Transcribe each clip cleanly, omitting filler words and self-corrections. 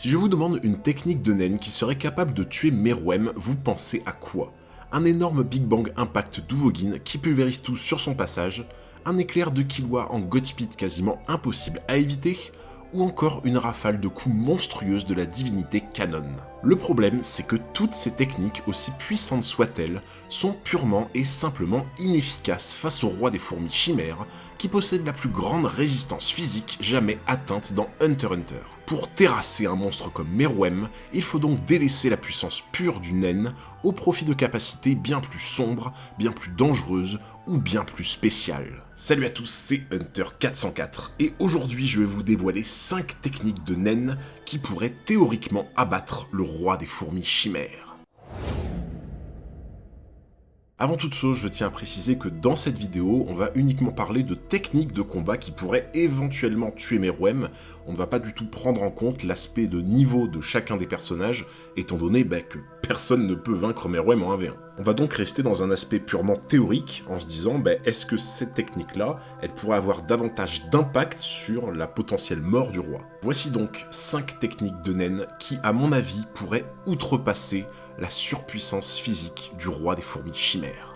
Si je vous demande une technique de nen qui serait capable de tuer Meruem, vous pensez à quoi? Un énorme Big Bang Impact d'Uvogin qui pulvérise tout sur son passage, un éclair de Killua en Godspeed quasiment impossible à éviter, ou encore une rafale de coups monstrueuse de la divinité Kanon. Le problème, c'est que toutes ces techniques, aussi puissantes soient-elles, sont purement et simplement inefficaces face au roi des fourmis chimères, qui possède la plus grande résistance physique jamais atteinte dans Hunter x Hunter. Pour terrasser un monstre comme Meruem, il faut donc délaisser la puissance pure du nen au profit de capacités bien plus sombres, bien plus dangereuses ou bien plus spéciales. Salut à tous, c'est Hunter404 et aujourd'hui je vais vous dévoiler 5 techniques de nen qui pourraient théoriquement abattre le roi des fourmis chimères. Avant toute chose, je tiens à préciser que dans cette vidéo, on va uniquement parler de techniques de combat qui pourraient éventuellement tuer Meruem. On ne va pas du tout prendre en compte l'aspect de niveau de chacun des personnages, étant donné que personne ne peut vaincre Meruem en 1v1. On va donc rester dans un aspect purement théorique, en se disant, est-ce que cette technique-là, elle pourrait avoir davantage d'impact sur la potentielle mort du roi? Voici donc 5 techniques de nen qui, à mon avis, pourraient outrepasser la surpuissance physique du roi des fourmis chimères.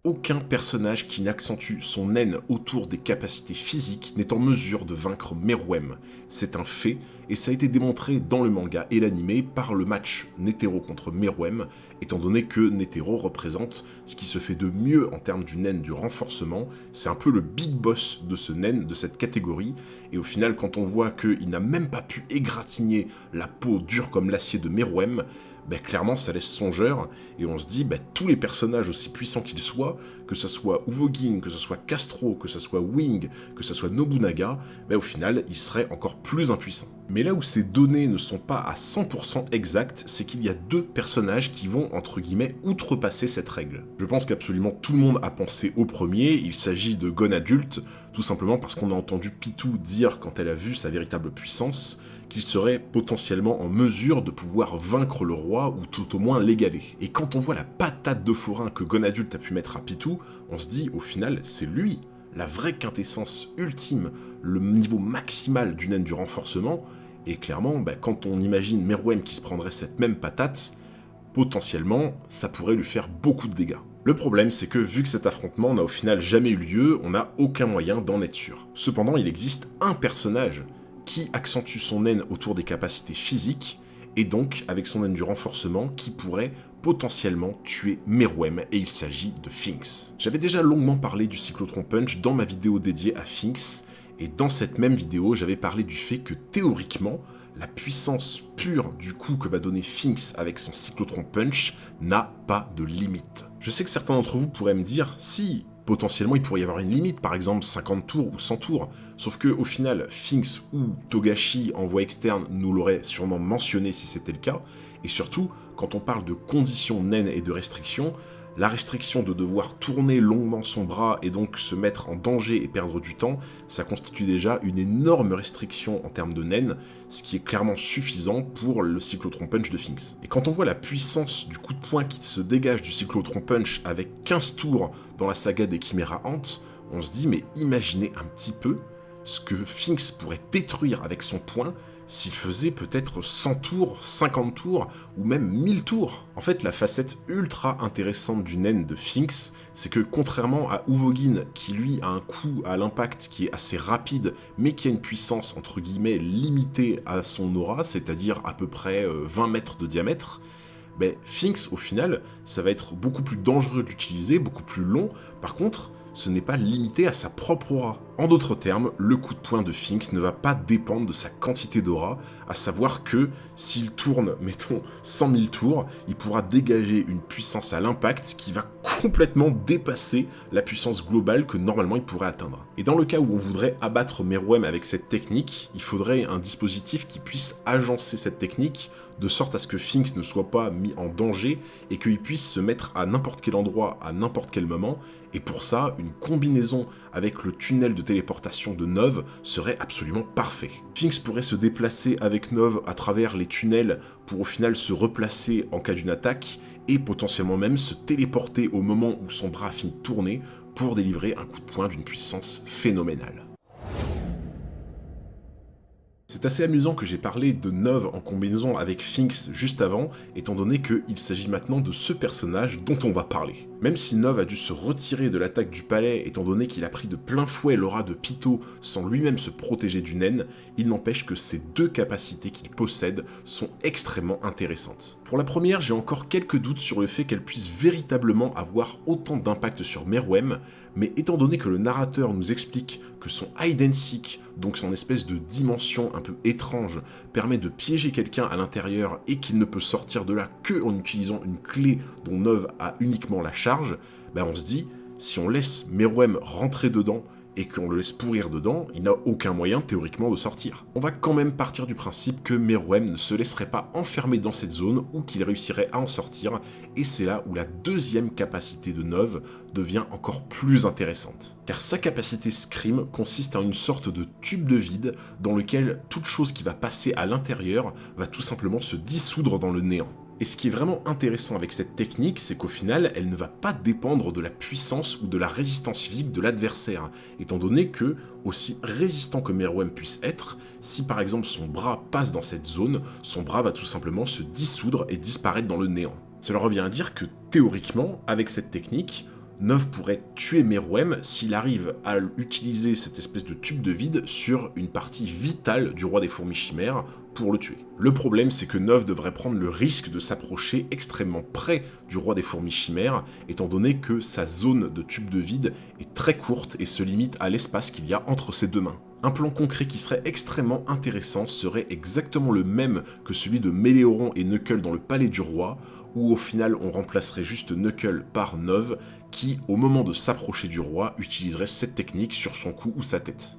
Aucun personnage qui n'accentue son nen autour des capacités physiques n'est en mesure de vaincre Meruem. C'est un fait, et ça a été démontré dans le manga et l'anime par le match Netero contre Meruem, étant donné que Netero représente ce qui se fait de mieux en termes du nen du renforcement, c'est un peu le big boss de ce nen, de cette catégorie, et au final quand on voit qu'il n'a même pas pu égratigner la peau dure comme l'acier de Meruem, clairement ça laisse songeur, et on se dit, tous les personnages aussi puissants qu'ils soient, que ce soit Uvogin, que ce soit Castro, que ce soit Wing, que ce soit Nobunaga, au final, ils seraient encore plus impuissants. Mais là où ces données ne sont pas à 100% exactes, c'est qu'il y a 2 personnages qui vont, entre guillemets, outrepasser cette règle. Je pense qu'absolument tout le monde a pensé au premier, il s'agit de Gon adulte, tout simplement parce qu'on a entendu Pitou dire, quand elle a vu sa véritable puissance, qu'il serait potentiellement en mesure de pouvoir vaincre le roi ou tout au moins l'égaler. Et quand on voit la patate de forain que Gon adulte a pu mettre à Pitou, on se dit au final c'est lui, la vraie quintessence ultime, le niveau maximal du nen du renforcement, et clairement quand on imagine Meruem qui se prendrait cette même patate, potentiellement ça pourrait lui faire beaucoup de dégâts. Le problème, c'est que vu que cet affrontement n'a au final jamais eu lieu, on n'a aucun moyen d'en être sûr. Cependant, il existe un personnage qui accentue son nen autour des capacités physiques, et donc avec son nen du renforcement qui pourrait potentiellement tuer Meruem, et il s'agit de Finks. J'avais déjà longuement parlé du Cyclotron Punch dans ma vidéo dédiée à Finks, et dans cette même vidéo, j'avais parlé du fait que théoriquement, la puissance pure du coup que va donner Finks avec son Cyclotron Punch n'a pas de limite. Je sais que certains d'entre vous pourraient me dire, si, potentiellement il pourrait y avoir une limite, par exemple 50 tours ou 100 tours, sauf que au final, Finks ou Togashi en voie externe nous l'auraient sûrement mentionné si c'était le cas, et surtout, quand on parle de conditions naines et de restrictions, la restriction de devoir tourner longuement son bras et donc se mettre en danger et perdre du temps, ça constitue déjà une énorme restriction en termes de naine, ce qui est clairement suffisant pour le Cyclotron Punch de Finks. Et quand on voit la puissance du coup de poing qui se dégage du Cyclotron Punch avec 15 tours dans la saga des Chimera Ant, on se dit mais imaginez un petit peu ce que Finks pourrait détruire avec son poing s'il faisait peut-être 100 tours, 50 tours, ou même 1000 tours. En fait, la facette ultra intéressante du nen de Finks, c'est que contrairement à Uvogin, qui lui a un coup à l'impact qui est assez rapide, mais qui a une puissance entre guillemets limitée à son aura, c'est-à-dire à peu près 20 mètres de diamètre, Finks, au final, ça va être beaucoup plus dangereux d'utiliser, beaucoup plus long. Par contre, ce n'est pas limité à sa propre aura. En d'autres termes, le coup de poing de Finks ne va pas dépendre de sa quantité d'aura, à savoir que s'il tourne, mettons, 100 000 tours, il pourra dégager une puissance à l'impact qui va complètement dépasser la puissance globale que normalement il pourrait atteindre. Et dans le cas où on voudrait abattre Meruem avec cette technique, il faudrait un dispositif qui puisse agencer cette technique de sorte à ce que Finks ne soit pas mis en danger et qu'il puisse se mettre à n'importe quel endroit, à n'importe quel moment, et pour ça, une combinaison avec le tunnel de téléportation de Nov serait absolument parfait. Finks pourrait se déplacer avec Nov à travers les tunnels pour au final se replacer en cas d'une attaque, et potentiellement même se téléporter au moment où son bras finit de tourner pour délivrer un coup de poing d'une puissance phénoménale. C'est assez amusant que j'ai parlé de Nov en combinaison avec Finks juste avant, étant donné qu'il s'agit maintenant de ce personnage dont on va parler. Même si Nov a dû se retirer de l'attaque du palais étant donné qu'il a pris de plein fouet l'aura de Pytho sans lui-même se protéger du naine, il n'empêche que ces deux capacités qu'il possède sont extrêmement intéressantes. Pour la première, j'ai encore quelques doutes sur le fait qu'elle puisse véritablement avoir autant d'impact sur Meruem, mais étant donné que le narrateur nous explique que son hide and seek, donc son espèce de dimension un peu étrange, permet de piéger quelqu'un à l'intérieur et qu'il ne peut sortir de là que en utilisant une clé dont Nov a uniquement la charge, on se dit, si on laisse Meruem rentrer dedans et qu'on le laisse pourrir dedans, il n'a aucun moyen théoriquement de sortir. On va quand même partir du principe que Meruem ne se laisserait pas enfermer dans cette zone ou qu'il réussirait à en sortir, et c'est là où la deuxième capacité de Nov devient encore plus intéressante. Car sa capacité Scream consiste en une sorte de tube de vide dans lequel toute chose qui va passer à l'intérieur va tout simplement se dissoudre dans le néant. Et ce qui est vraiment intéressant avec cette technique, c'est qu'au final, elle ne va pas dépendre de la puissance ou de la résistance physique de l'adversaire, étant donné que, aussi résistant que Meruem puisse être, si par exemple son bras passe dans cette zone, son bras va tout simplement se dissoudre et disparaître dans le néant. Cela revient à dire que, théoriquement, avec cette technique, Nov pourrait tuer Meruem s'il arrive à utiliser cette espèce de tube de vide sur une partie vitale du roi des fourmis chimères pour le tuer. Le problème, c'est que Nov devrait prendre le risque de s'approcher extrêmement près du roi des fourmis chimères, étant donné que sa zone de tube de vide est très courte et se limite à l'espace qu'il y a entre ses deux mains. Un plan concret qui serait extrêmement intéressant serait exactement le même que celui de Méléoron et Knuckle dans le palais du roi, où au final on remplacerait juste Knuckle par Nov, qui, au moment de s'approcher du roi, utiliserait cette technique sur son cou ou sa tête.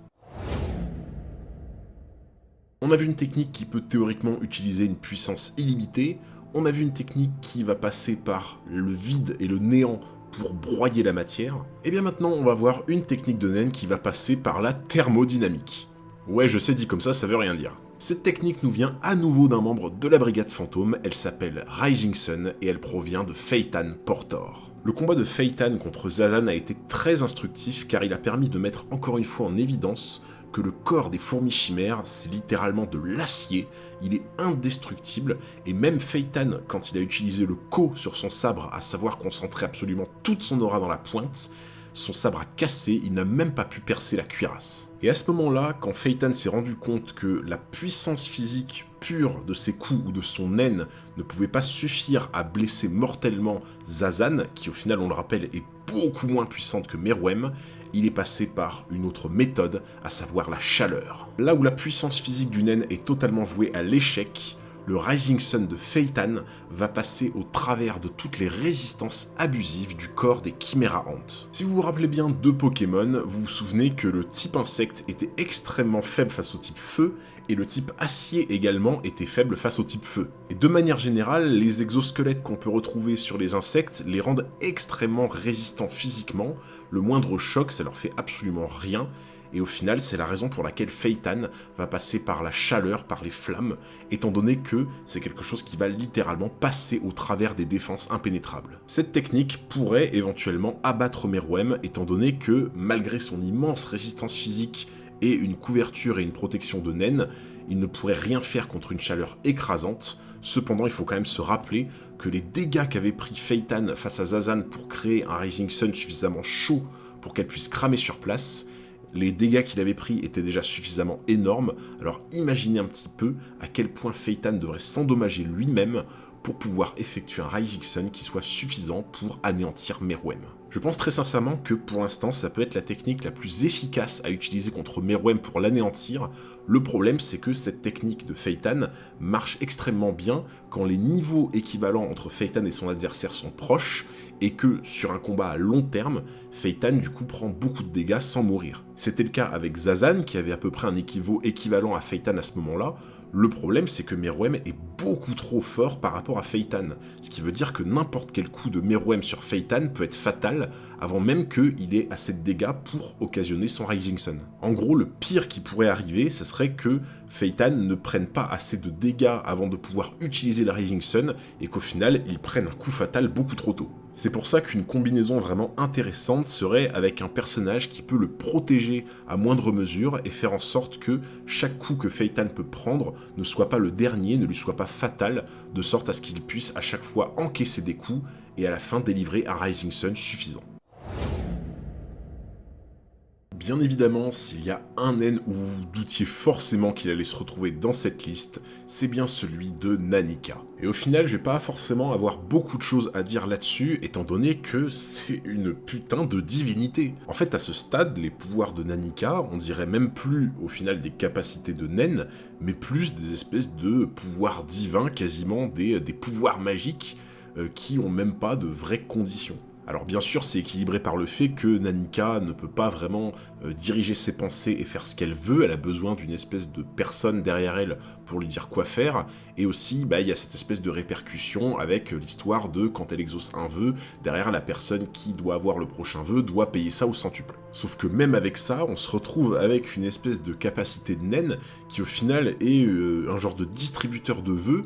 On a vu une technique qui peut théoriquement utiliser une puissance illimitée, on a vu une technique qui va passer par le vide et le néant pour broyer la matière, et bien maintenant on va voir une technique de naine qui va passer par la thermodynamique. Ouais, je sais, dit comme ça veut rien dire. Cette technique nous vient à nouveau d'un membre de la brigade fantôme, elle s'appelle Rising Sun et elle provient de Phaetan Portor. Le combat de Phaetan contre Zazan a été très instructif car il a permis de mettre encore une fois en évidence que le corps des fourmis chimères, c'est littéralement de l'acier, il est indestructible, et même Phaetan, quand il a utilisé le Ko sur son sabre, à savoir concentrer absolument toute son aura dans la pointe, son sabre a cassé, il n'a même pas pu percer la cuirasse. Et à ce moment-là, quand Phaetan s'est rendu compte que la puissance physique pure de ses coups ou de son haine ne pouvait pas suffire à blesser mortellement Zazan, qui au final, on le rappelle, est beaucoup moins puissante que Meruem, il est passé par une autre méthode, à savoir la chaleur. Là où la puissance physique du naine est totalement vouée à l'échec, le Rising Sun de Phaetan va passer au travers de toutes les résistances abusives du corps des Chimera Ant. Si vous vous rappelez bien de Pokémon, vous vous souvenez que le type insecte était extrêmement faible face au type feu, et le type acier également était faible face au type feu. Et de manière générale, les exosquelettes qu'on peut retrouver sur les insectes les rendent extrêmement résistants physiquement, le moindre choc ça leur fait absolument rien, et au final, c'est la raison pour laquelle Phaetan va passer par la chaleur, par les flammes, étant donné que c'est quelque chose qui va littéralement passer au travers des défenses impénétrables. Cette technique pourrait éventuellement abattre Meruem, étant donné que, malgré son immense résistance physique et une couverture et une protection de naine, il ne pourrait rien faire contre une chaleur écrasante. Cependant, il faut quand même se rappeler que les dégâts qu'avait pris Phaetan face à Zazan pour créer un Rising Sun suffisamment chaud pour qu'elle puisse cramer sur place, les dégâts qu'il avait pris étaient déjà suffisamment énormes, alors imaginez un petit peu à quel point Phaetan devrait s'endommager lui-même pour pouvoir effectuer un Rising Sun qui soit suffisant pour anéantir Meruem. Je pense très sincèrement que pour l'instant ça peut être la technique la plus efficace à utiliser contre Meruem pour l'anéantir. Le problème c'est que cette technique de Phaetan marche extrêmement bien quand les niveaux équivalents entre Phaetan et son adversaire sont proches, et que sur un combat à long terme, Phaetan du coup prend beaucoup de dégâts sans mourir. C'était le cas avec Zazan qui avait à peu près un équivalent à Phaetan à ce moment-là. Le problème c'est que Meruem est beaucoup trop fort par rapport à Phaetan, ce qui veut dire que n'importe quel coup de Meruem sur Phaetan peut être fatal avant même qu'il ait assez de dégâts pour occasionner son Rising Sun. En gros, le pire qui pourrait arriver, ce serait que Phaeton ne prenne pas assez de dégâts avant de pouvoir utiliser la Rising Sun, et qu'au final, il prenne un coup fatal beaucoup trop tôt. C'est pour ça qu'une combinaison vraiment intéressante serait avec un personnage qui peut le protéger à moindre mesure et faire en sorte que chaque coup que Phaeton peut prendre ne soit pas le dernier, ne lui soit pas fatal, de sorte à ce qu'il puisse à chaque fois encaisser des coups et à la fin délivrer un Rising Sun suffisant. Bien évidemment, s'il y a un naine où vous vous doutiez forcément qu'il allait se retrouver dans cette liste, c'est bien celui de Nanika. Et au final, je vais pas forcément avoir beaucoup de choses à dire là-dessus, étant donné que c'est une putain de divinité. En fait, à ce stade, les pouvoirs de Nanika, on dirait même plus au final des capacités de naine, mais plus des espèces de pouvoirs divins, quasiment des pouvoirs magiques qui ont même pas de vraies conditions. Alors bien sûr, c'est équilibré par le fait que Nanika ne peut pas vraiment diriger ses pensées et faire ce qu'elle veut, elle a besoin d'une espèce de personne derrière elle pour lui dire quoi faire, et aussi il y a cette espèce de répercussion avec l'histoire de quand elle exauce un vœu, derrière la personne qui doit avoir le prochain vœu doit payer ça au centuple. Sauf que même avec ça, on se retrouve avec une espèce de capacité de naine qui au final est un genre de distributeur de vœux,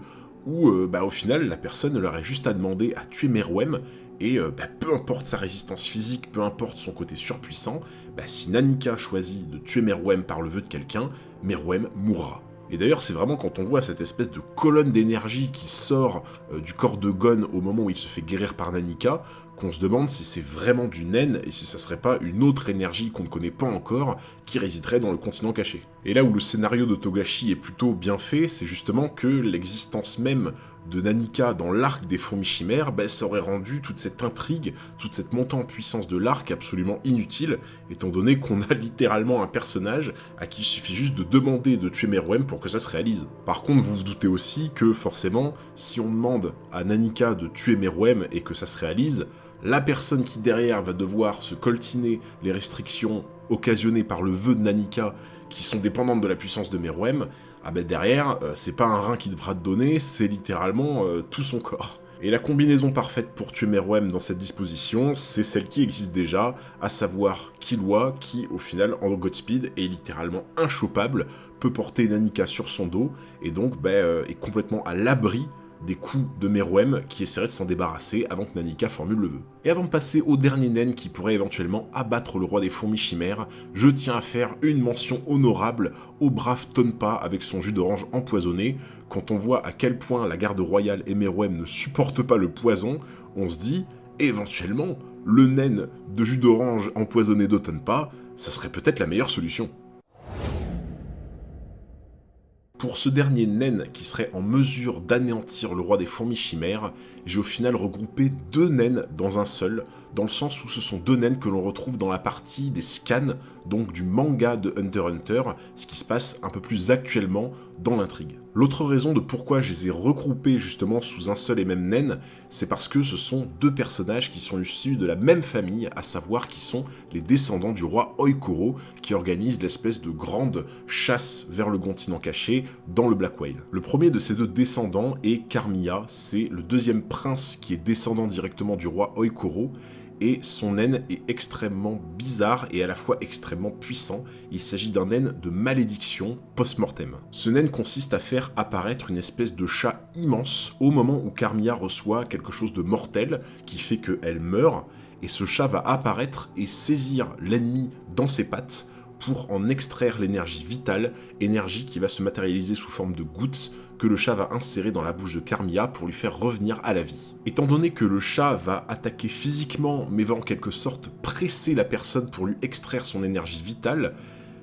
où au final la personne leur a juste à demander à tuer Meruem, et peu importe sa résistance physique, peu importe son côté surpuissant, si Nanika choisit de tuer Meruem par le vœu de quelqu'un, Meruem mourra. Et d'ailleurs, c'est vraiment quand on voit cette espèce de colonne d'énergie qui sort du corps de Gon au moment où il se fait guérir par Nanika, qu'on se demande si c'est vraiment du naine et si ça serait pas une autre énergie qu'on ne connaît pas encore qui résiderait dans le continent caché. Et là où le scénario de Togashi est plutôt bien fait, c'est justement que l'existence même de Nanika dans l'arc des fourmis chimères, ça aurait rendu toute cette intrigue, toute cette montée en puissance de l'arc absolument inutile, étant donné qu'on a littéralement un personnage à qui il suffit juste de demander de tuer Meruem pour que ça se réalise. Par contre, vous vous doutez aussi que forcément, si on demande à Nanika de tuer Meruem et que ça se réalise, la personne qui derrière va devoir se coltiner les restrictions occasionnées par le vœu de Nanika qui sont dépendantes de la puissance de Meruem, derrière, c'est pas un rein qui devra te donner, c'est littéralement tout son corps. Et la combinaison parfaite pour tuer Meruem dans cette disposition, c'est celle qui existe déjà, à savoir Killua, qui au final en Godspeed est littéralement inchopable, peut porter Nanika sur son dos, et donc est complètement à l'abri des coups de Meruem qui essaierait de s'en débarrasser avant que Nanika formule le vœu. Et avant de passer au dernier naine qui pourrait éventuellement abattre le roi des fourmis chimères, je tiens à faire une mention honorable au brave Tonpa avec son jus d'orange empoisonné. Quand on voit à quel point la garde royale et Meruem ne supportent pas le poison, on se dit, éventuellement, le naine de jus d'orange empoisonné de Tonpa, ça serait peut-être la meilleure solution. Pour ce dernier naine qui serait en mesure d'anéantir le roi des fourmis chimères, j'ai au final regroupé deux naines dans un seul, dans le sens où ce sont deux naines que l'on retrouve dans la partie des scans, donc du manga de Hunter x Hunter, ce qui se passe un peu plus actuellement dans l'intrigue. L'autre raison de pourquoi je les ai regroupés justement sous un seul et même naine, c'est parce que ce sont deux personnages qui sont issus de la même famille, à savoir qui sont les descendants du roi Oikoro, qui organise l'espèce de grande chasse vers le continent caché dans le Black Whale. Le premier de ces deux descendants est Carmilla, c'est le deuxième prince qui est descendant directement du roi Oikoro, et son naine est extrêmement bizarre et à la fois extrêmement puissant. Il s'agit d'un naine de malédiction post-mortem. Ce naine consiste à faire apparaître une espèce de chat immense au moment où Carmilla reçoit quelque chose de mortel qui fait qu'elle meurt, et ce chat va apparaître et saisir l'ennemi dans ses pattes pour en extraire l'énergie vitale, énergie qui va se matérialiser sous forme de gouttes que le chat va insérer dans la bouche de Carmilla pour lui faire revenir à la vie. Étant donné que le chat va attaquer physiquement, mais va en quelque sorte presser la personne pour lui extraire son énergie vitale,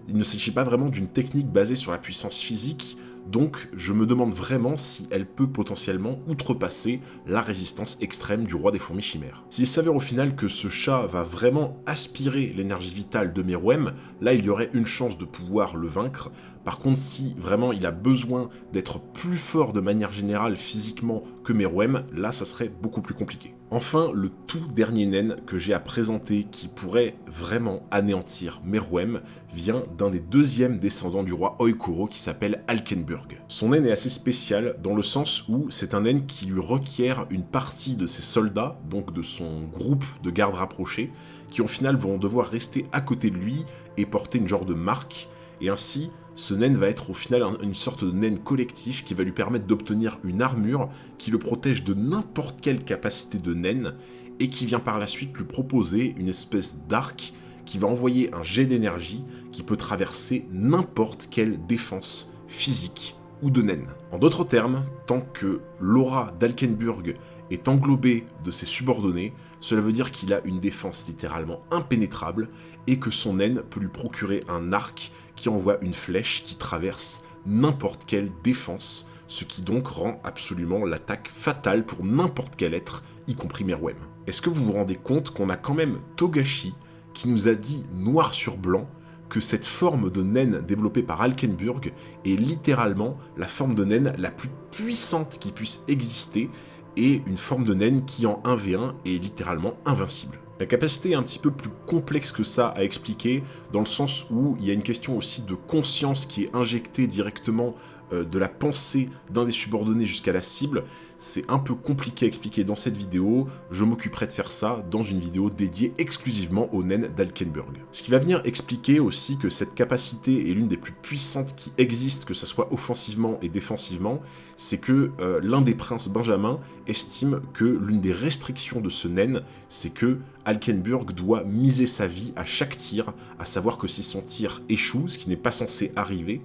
il ne s'agit pas vraiment d'une technique basée sur la puissance physique, donc je me demande vraiment si elle peut potentiellement outrepasser la résistance extrême du roi des fourmis chimères. S'il s'avère au final que ce chat va vraiment aspirer l'énergie vitale de Meruem, là il y aurait une chance de pouvoir le vaincre. Par contre, si vraiment il a besoin d'être plus fort de manière générale physiquement que Meruem, là ça serait beaucoup plus compliqué. Enfin, le tout dernier naine que j'ai à présenter qui pourrait vraiment anéantir Meruem vient d'un des deuxièmes descendants du roi Oikoro qui s'appelle Alkenburg. Son naine est assez spécial dans le sens où c'est un naine qui lui requiert une partie de ses soldats, donc de son groupe de gardes rapprochés, qui au final vont devoir rester à côté de lui et porter une genre de marque. et ainsi, ce naine va être au final une sorte de naine collectif qui va lui permettre d'obtenir une armure qui le protège de n'importe quelle capacité de naine, et qui vient par la suite lui proposer une espèce d'arc qui va envoyer un jet d'énergie qui peut traverser n'importe quelle défense physique ou de naine. En d'autres termes, tant que l'aura d'Alkenburg est englobée de ses subordonnés, cela veut dire qu'il a une défense littéralement impénétrable et que son naine peut lui procurer un arc qui envoie une flèche qui traverse n'importe quelle défense, ce qui donc rend absolument l'attaque fatale pour n'importe quel être, y compris Meruem. Est-ce que vous vous rendez compte qu'on a quand même Togashi qui nous a dit noir sur blanc que cette forme de naine développée par Alkenburg est littéralement la forme de naine la plus puissante qui puisse exister et une forme de naine qui en 1v1 est littéralement invincible. La capacité est un petit peu plus complexe que ça à expliquer, dans le sens où il y a une question aussi de conscience qui est injectée directement de la pensée d'un des subordonnés jusqu'à la cible. C'est un peu compliqué à expliquer dans cette vidéo, je m'occuperai de faire ça dans une vidéo dédiée exclusivement aux naines d'Alkenburg. Ce qui va venir expliquer aussi que cette capacité est l'une des plus puissantes qui existent, que ce soit offensivement et défensivement, c'est que l'un des princes Benjamin estime que l'une des restrictions de ce naine, c'est que Alkenburg doit miser sa vie à chaque tir, à savoir que si son tir échoue, ce qui n'est pas censé arriver,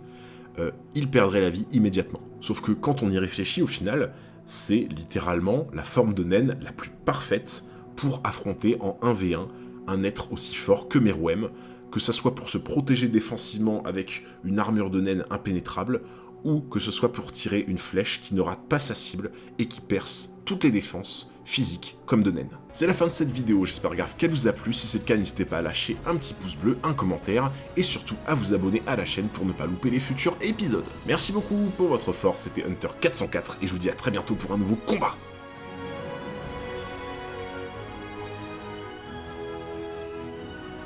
il perdrait la vie immédiatement. Sauf que quand on y réfléchit au final, c'est littéralement la forme de naine la plus parfaite pour affronter en 1v1 un être aussi fort que Meruem, que ça soit pour se protéger défensivement avec une armure de naine impénétrable, ou que ce soit pour tirer une flèche qui ne rate pas sa cible et qui perce toutes les défenses, physiques comme de naine. C'est la fin de cette vidéo, j'espère grave qu'elle vous a plu. Si c'est le cas, n'hésitez pas à lâcher un petit pouce bleu, un commentaire, et surtout à vous abonner à la chaîne pour ne pas louper les futurs épisodes. Merci beaucoup pour votre force, c'était Hunter404, et je vous dis à très bientôt pour un nouveau combat.